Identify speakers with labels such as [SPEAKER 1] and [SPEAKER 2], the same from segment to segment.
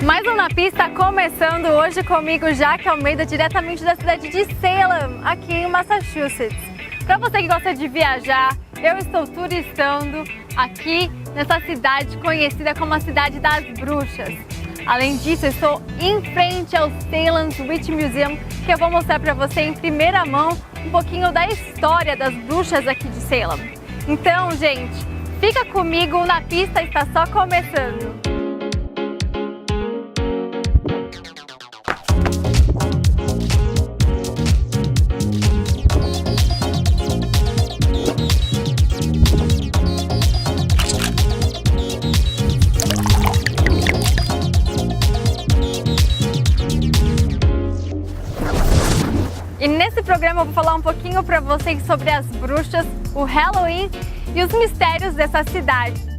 [SPEAKER 1] Mais um na pista começando hoje comigo, Jaqueline Almeida, diretamente da cidade de Salem, aqui em Massachusetts. Para você que gosta de viajar, eu estou turistando aqui nessa cidade conhecida como a Cidade das Bruxas. Além disso, eu estou em frente ao Salem Witch Museum, que eu vou mostrar para você em primeira mão um pouquinho da história das bruxas aqui de Salem. Então, gente, fica comigo, o Na Pista está só começando. E nesse programa eu vou falar um pouquinho para vocês sobre as bruxas, o Halloween e os mistérios dessa cidade.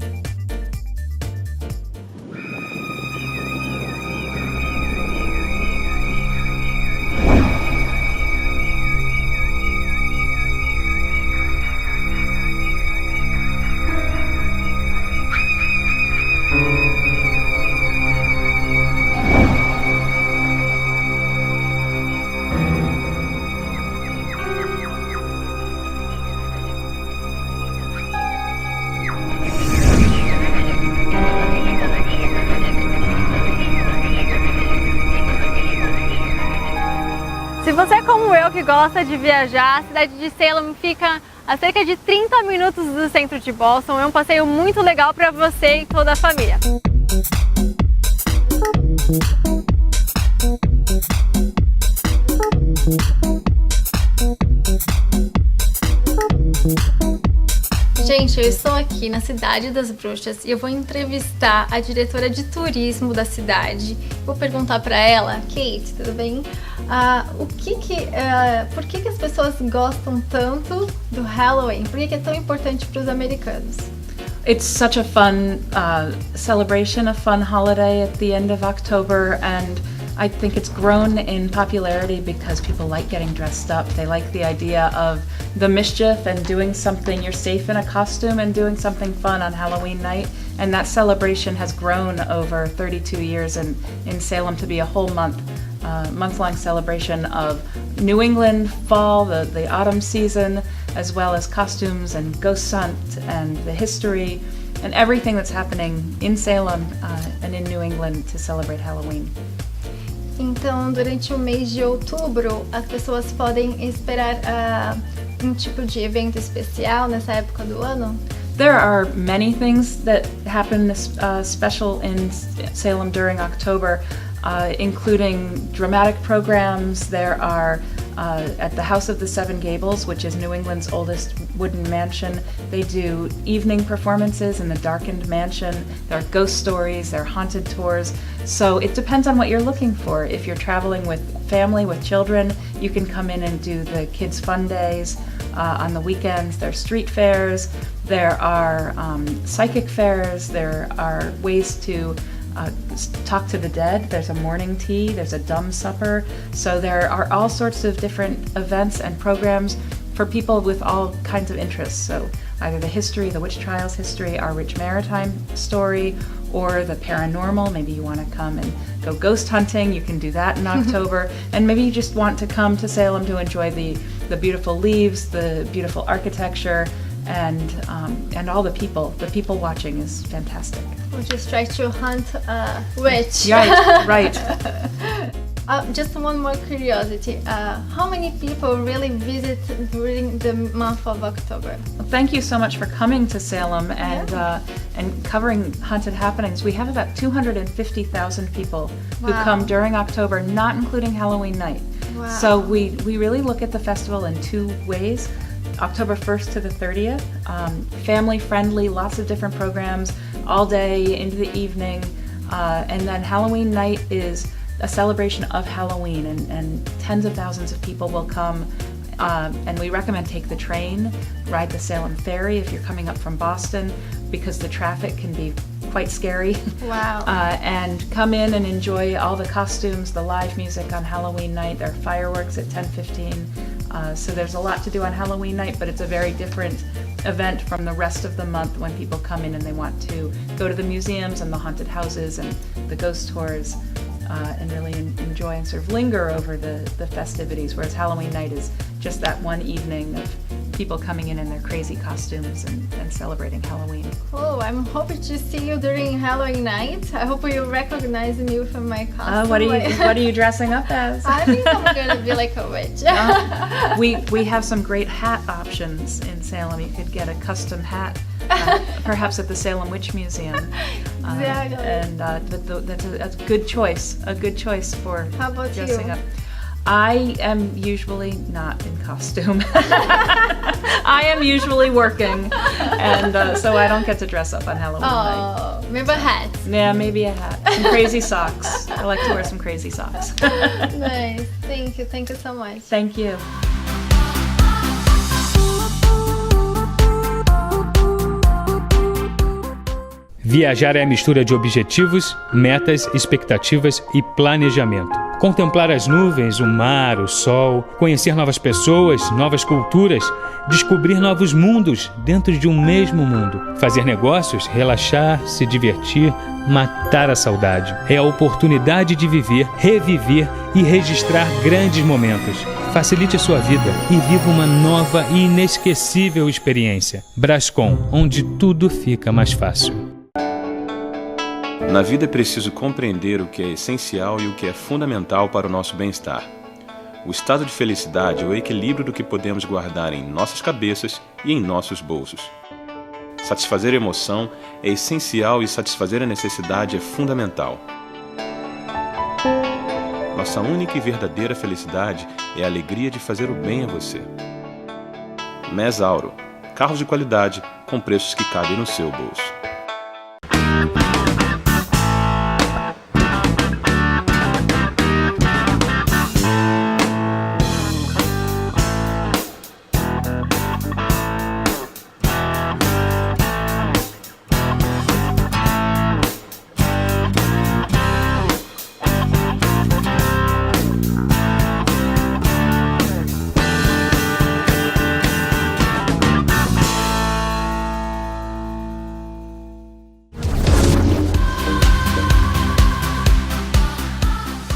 [SPEAKER 1] Se você é como eu que gosta de viajar, a cidade de Salem fica a cerca de 30 minutos do centro de Boston. É um passeio muito legal para você e toda a família. Gente, eu estou aqui na Cidade das Bruxas e eu vou entrevistar a diretora de turismo da cidade. Vou perguntar para ela, Kate, tudo bem? Por que as pessoas gostam tanto do Halloween? Por que é tão importante para os americanos?
[SPEAKER 2] It's such a fun celebration, a fun holiday at the end of October, and I think it's grown in popularity because people like getting dressed up. They like the idea of the mischief and doing something. You're safe in a costume and doing something fun on Halloween night. And that celebration has grown over 32 years in Salem to be a whole month-long celebration of New England fall, the autumn season, as well as costumes and ghost hunt and the history and everything that's happening in Salem and in New England to celebrate Halloween.
[SPEAKER 1] Então, durante o mês de outubro, as pessoas podem esperar um tipo de evento especial nessa época do ano?
[SPEAKER 2] There are many things that happen special in Salem during October, including dramatic programs. There are at the House of the Seven Gables, which is New England's oldest wooden mansion. They do evening performances in the darkened mansion. There are ghost stories, there are haunted tours. So it depends on what you're looking for. If you're traveling with family, with children, you can come in and do the kids' fun days. On the weekends, there are street fairs, there are psychic fairs, there are ways to talk to the dead, there's a morning tea, there's a dumb supper. So there are all sorts of different events and programs for people with all kinds of interests. So either the history, the witch trials history, our rich maritime story, or the paranormal. Maybe you want to come and go ghost hunting, you can do that in October. And maybe you just want to come to Salem to enjoy the beautiful leaves, the beautiful architecture, and all the people. The people watching is fantastic.
[SPEAKER 1] We'll just try to hunt a witch.
[SPEAKER 2] Right.
[SPEAKER 1] Just one more curiosity. How many people really visit during the month of October?
[SPEAKER 2] Well, thank you so much for coming to Salem and covering haunted happenings. We have about 250,000 people who come during October, not including Halloween night.
[SPEAKER 1] Wow.
[SPEAKER 2] So we really look at the festival in two ways. October 1st to the 30th, family friendly, lots of different programs all day into the evening, and then Halloween night is a celebration of Halloween, and tens of thousands of people will come, and we recommend take the train, ride the Salem ferry if you're coming up from Boston, because the traffic can be quite scary.
[SPEAKER 1] Wow.
[SPEAKER 2] And come in and enjoy all the costumes, the live music on Halloween night. There are fireworks at 10:15. So there's a lot to do on Halloween night, but it's a very different event from the rest of the month when people come in and they want to go to the museums and the haunted houses and the ghost tours and really enjoy and sort of linger over the festivities, whereas Halloween night is just that one evening of people coming in their crazy costumes and celebrating Halloween.
[SPEAKER 1] Oh, I'm hoping to see you during Halloween night. I hope you recognize me from my costume.
[SPEAKER 2] What are you dressing up as?
[SPEAKER 1] I think I'm gonna be like a witch.
[SPEAKER 2] We have some great hat options in Salem. You could get a custom hat, perhaps at the Salem Witch Museum.
[SPEAKER 1] Exactly.
[SPEAKER 2] And that's a good choice. A good choice for
[SPEAKER 1] How about
[SPEAKER 2] dressing
[SPEAKER 1] you?
[SPEAKER 2] up. I am usually not in costume. I am usually working, and so I don't get to dress up on Halloween night.
[SPEAKER 1] Oh, maybe a hat.
[SPEAKER 2] Yeah, maybe a hat. Some crazy socks. I like to wear some crazy socks.
[SPEAKER 1] Nice. Thank you so much.
[SPEAKER 2] Thank you.
[SPEAKER 3] Viajar é a mistura de objetivos, metas, expectativas e planejamento. Contemplar as nuvens, o mar, o sol, conhecer novas pessoas, novas culturas, descobrir novos mundos dentro de um mesmo mundo. Fazer negócios, relaxar, se divertir, matar a saudade. É a oportunidade de viver, reviver e registrar grandes momentos. Facilite a sua vida e viva uma nova e inesquecível experiência. Brascom, onde tudo fica mais fácil.
[SPEAKER 4] Na vida é preciso compreender o que é essencial e o que é fundamental para o nosso bem-estar. O estado de felicidade é o equilíbrio do que podemos guardar em nossas cabeças e em nossos bolsos. Satisfazer a emoção é essencial e satisfazer a necessidade é fundamental. Nossa única e verdadeira felicidade é a alegria de fazer o bem a você. Mesauro, carros de qualidade com preços que cabem no seu bolso.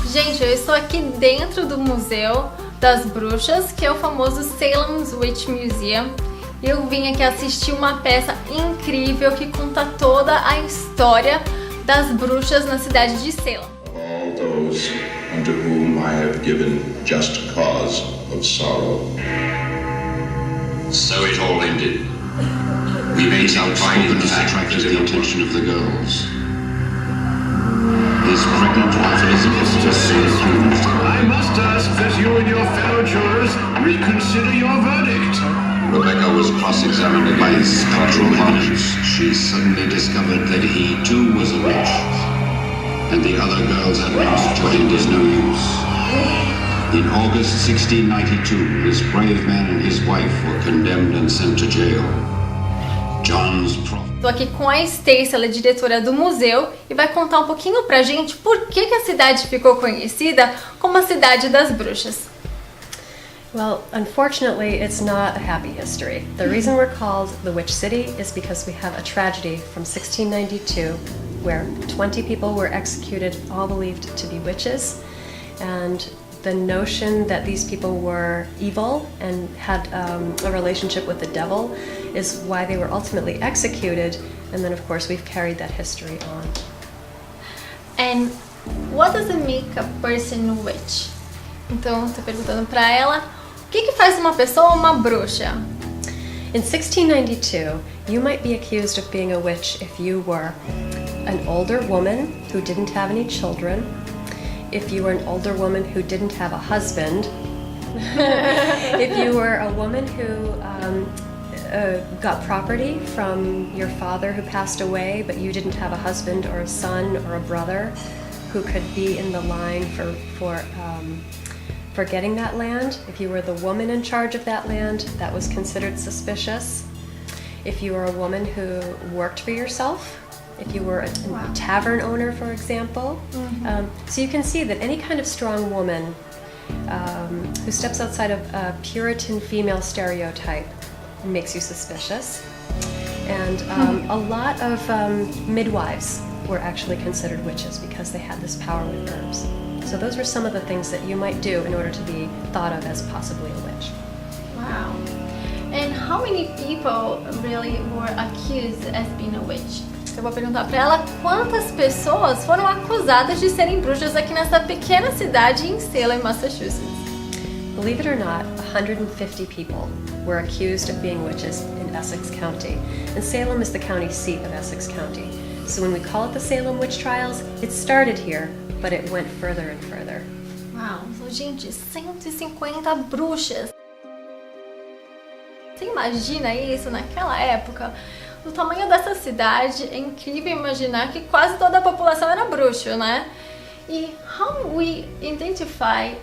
[SPEAKER 1] Gente, eu estou aqui dentro do Museu das Bruxas, que é o famoso Salem Witch Museum. Eu vim aqui assistir uma peça incrível que conta toda a história das bruxas na cidade de Salem.
[SPEAKER 5] All those unto whom I have given just cause of sorrow.
[SPEAKER 6] So it all ended. We made some findings that attracted the attention of the girls. His pregnant wife Elizabeth was soon accused.
[SPEAKER 5] I must ask that you and your fellow jurors reconsider your verdict.
[SPEAKER 6] Rebecca was cross-examined by his spectral knowledge. She suddenly discovered that he too was a witch, and the other girls had lost what it is no use. In August 1692, this brave man and his wife were condemned and sent to jail. John's prophet.
[SPEAKER 1] Tô aqui com a Stacy, ela é diretora do museu e vai contar um pouquinho pra gente por que a cidade ficou conhecida como a Cidade das Bruxas.
[SPEAKER 7] Well, unfortunately, it's not a happy history. The reason we're called the Witch City is because we have a tragedy from 1692 where 20 people were executed, all believed to be witches, and the notion that these people were evil and had a relationship with the devil is why they were ultimately executed, and then of course we've carried that history on.
[SPEAKER 1] And what does it make a person witch? Então, tô perguntando pra ela, o que faz uma pessoa uma bruxa?
[SPEAKER 7] In 1692, you might be accused of being a witch if you were an older woman who didn't have any children, if you were an older woman who didn't have a husband, if you were a woman who got property from your father who passed away, but you didn't have a husband or a son or a brother who could be in the line for getting that land. If you were the woman in charge of that land, that was considered suspicious. If you were a woman who worked for yourself, if you were a tavern owner, for example. So you can see that any kind of strong woman who steps outside of a Puritan female stereotype makes you suspicious. And a lot of midwives were actually considered witches because they had this power with herbs. So those were some of the things that you might do in order to be thought of as possibly a witch.
[SPEAKER 1] Wow. And how many people really were accused as being a witch? Eu vou perguntar para ela quantas pessoas foram acusadas de serem bruxas aqui nessa pequena cidade em Salem, Massachusetts.
[SPEAKER 7] Believe it or not, 150 people were accused of being witches in Essex County. And Salem is the county seat of Essex County. So when we call it the Salem Witch Trials, it started here, but it went further and further.
[SPEAKER 1] Uau, gente, 150 bruxas. Você imagina isso naquela época? O tamanho dessa cidade, é incrível imaginar que quase toda a população era bruxa, né? E how we identify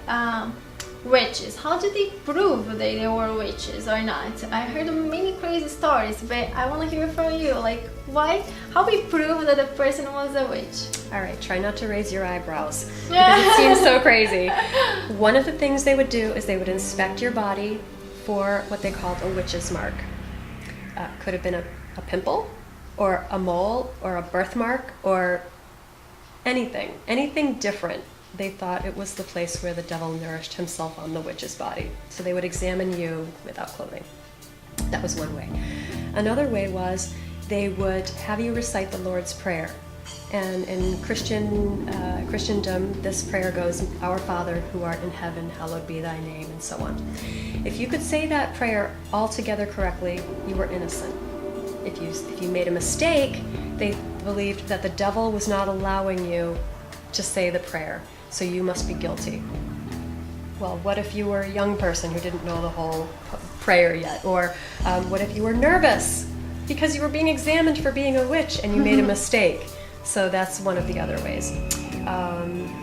[SPEAKER 1] witches? How did they prove that they were witches or not? I heard many crazy stories, but I want to hear from you. Like, why? How we prove that the person was a witch?
[SPEAKER 7] All right, try not to raise your eyebrows because it seems so crazy. One of the things they would do is they would inspect your body for what they called a witch's mark. Could have been a pimple, or a mole, or a birthmark, or anything different. They thought it was the place where the devil nourished himself on the witch's body. So they would examine you without clothing. That was one way. Another way was they would have you recite the Lord's Prayer. And in Christendom, this prayer goes, Our Father, who art in heaven, hallowed be thy name, and so on. If you could say that prayer altogether correctly, you were innocent. If you made a mistake, they believed that the devil was not allowing you to say the prayer, so you must be guilty. Well, what if you were a young person who didn't know the whole prayer yet? Or what if you were nervous because you were being examined for being a witch and you made a mistake? So that's one of the other ways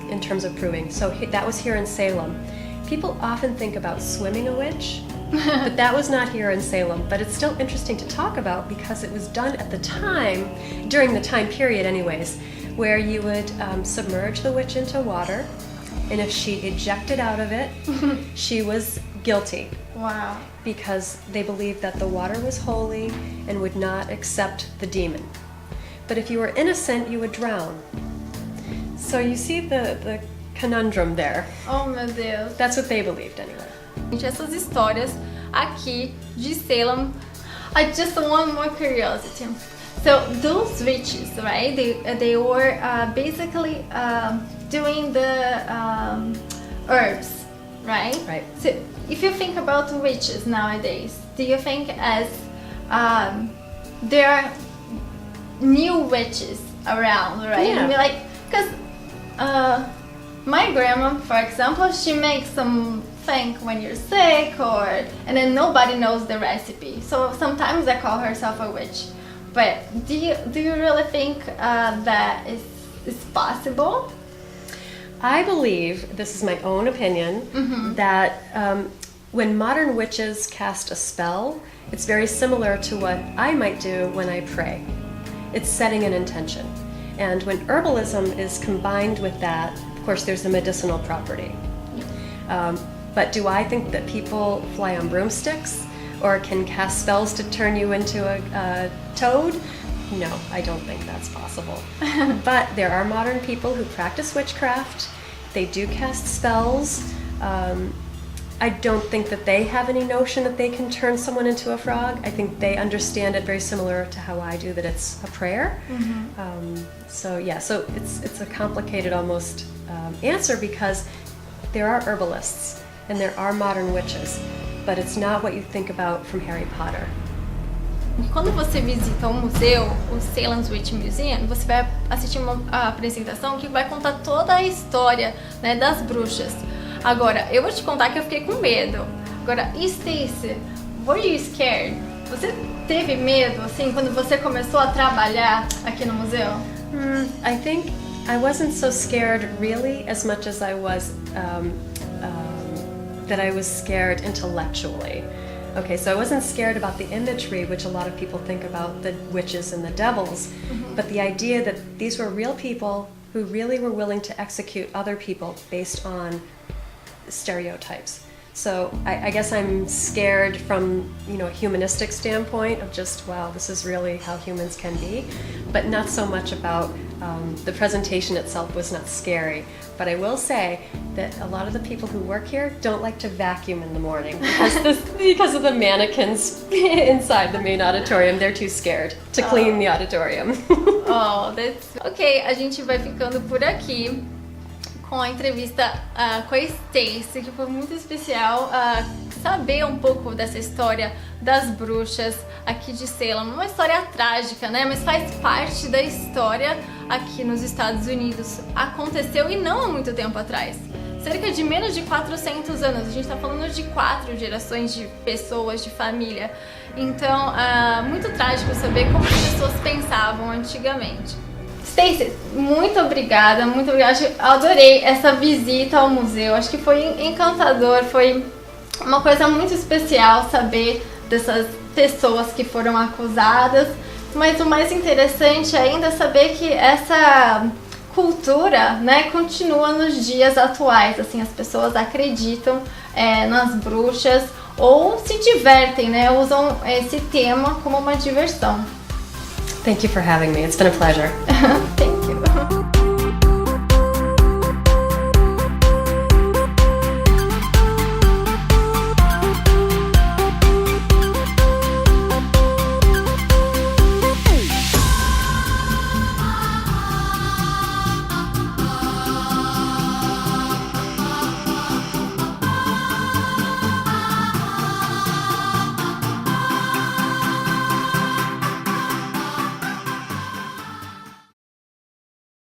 [SPEAKER 7] in terms of proving. So that was here in Salem. People often think about swimming a witch, but that was not here in Salem. But it's still interesting to talk about because it was done at the time, during the time period anyways, where you would submerge the witch into water, and if she ejected out of it, she was guilty.
[SPEAKER 1] Wow.
[SPEAKER 7] Because they believed that the water was holy and would not accept the demon. But if you were innocent, you would drown. So you see the conundrum there.
[SPEAKER 1] Oh, meu Deus.
[SPEAKER 7] That's what they believed anyway.
[SPEAKER 1] Gente, essas histórias aqui de Salem. I just one more curiosity. So those witches, right? They were basically doing the herbs, right?
[SPEAKER 7] Right.
[SPEAKER 1] So if you think about witches nowadays, do you think as there are new witches around, right?
[SPEAKER 7] Yeah.
[SPEAKER 1] Like, because my grandma, for example, she makes something when you're sick, and then nobody knows the recipe. So sometimes I call herself a witch. But do you really think that is possible?
[SPEAKER 7] I believe, this is my own opinion, that when modern witches cast a spell, it's very similar to what I might do when I pray. It's setting an intention. And when herbalism is combined with that, of course, there's the medicinal property. But do I think that people fly on broomsticks or can cast spells to turn you into a toad? No, I don't think that's possible. But there are modern people who practice witchcraft. They do cast spells. I don't think that they have any notion that they can turn someone into a frog. I think they understand it very similar to how I do, that it's a prayer. So it's a complicated almost answer because there are herbalists and there are modern witches, but it's not what you think about from Harry Potter.
[SPEAKER 1] Quando você visita um museu, o Salem Witch Museum, você vai assistir uma apresentação que vai contar toda a história, né, das bruxas. Agora, eu vou te contar que eu fiquei com medo. Agora, e Stacy, were you scared? Você teve medo, assim, quando você começou a trabalhar aqui no museu?
[SPEAKER 7] I think I wasn't so scared really as much as I was that I was scared intellectually. Okay, so I wasn't scared about the imagery, which a lot of people think about the witches and the devils, but the idea that these were real people who really were willing to execute other people based on stereotypes. So I guess I'm scared from, a humanistic standpoint of just, wow, this is really how humans can be, but not so much about the presentation itself was not scary. But I will say that a lot of the people who work here don't like to vacuum in the morning because of the mannequins inside the main auditorium. They're too scared to clean the auditorium.
[SPEAKER 1] Oh, that's... Ok, a gente vai ficando por aqui com a entrevista com a Stacy, que foi muito especial saber um pouco dessa história das bruxas aqui de Salem. Uma história trágica, né? Mas faz parte da história aqui nos Estados Unidos. Aconteceu e não há muito tempo atrás. Cerca de menos de 400 anos. A gente está falando de 4 gerações de pessoas, de família. Então, muito trágico saber como as pessoas pensavam antigamente. Stacy, muito obrigada, muito obrigada. Adorei essa visita ao museu, acho que foi encantador, foi uma coisa muito especial saber dessas pessoas que foram acusadas, mas o mais interessante ainda é saber que essa cultura, né, continua nos dias atuais, assim, as pessoas acreditam nas bruxas ou se divertem, né, usam esse tema como uma diversão.
[SPEAKER 7] Thank you for having me. It's been a pleasure.
[SPEAKER 1] Thank